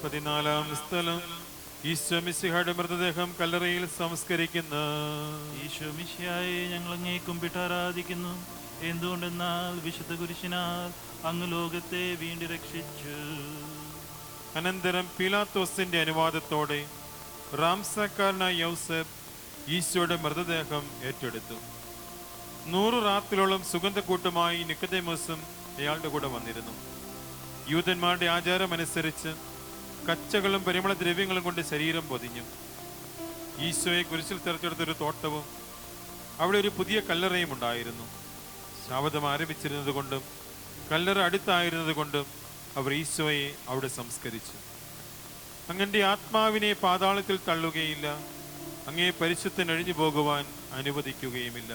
14-ാം സ്ഥലം. ഈശോ മിശിഹായുടെ മൃതദേഹം കല്ലറയിൽ സംസ്കരിക്കുന്ന. ഈശോ മിശിഹായെ ഞങ്ങൾ അങ്ങേ കുമ്പിട്ട് ആരാധിക്കുന്നു. എന്തുകൊണ്ടെന്നാൽ വിശുദ്ധ കുരിശിനാൽ അങ്ങ് ലോകത്തെ വീണ്ടും രക്ഷിച്ചു. അനന്തരം പീലാത്തോസിന്റെ അനുവാദത്തോടെ റാംസക്കാരനായ യൗസേപ്പ് ഈശോയുടെ മൃതദേഹം ഏറ്റെടുത്തു. 100 റാത്തിലോളം സുഗന്ധക്കൂട്ടുമായി നിക്കോദേമോസും അയാളുടെ കൂടെ വന്നിരുന്നു. യൂതന്മാരുടെ ആചാരമനുസരിച്ച് കച്ചകളും പരിമള ദ്രവ്യങ്ങളും കൊണ്ട് ശരീരം പൊതിഞ്ഞു. ഈശോയെ കുരിശിൽ തെരഞ്ഞെടുത്തൊരു തോട്ടവും അവിടെ ഒരു പുതിയ കല്ലറയും ഉണ്ടായിരുന്നു. ശാബതം ആരംഭിച്ചിരുന്നത് കൊണ്ടും കല്ലറ അടുത്തായിരുന്നത് കൊണ്ടും അവർ ഈശോയെ അവിടെ സംസ്കരിച്ചു. അങ്ങന്റെ ആത്മാവിനെ പാതാളത്തിൽ തള്ളുകയില്ല, അങ്ങേ പരിശുദ്ധൻ അഴിഞ്ഞു പോകുവാൻ അനുവദിക്കുകയുമില്ല.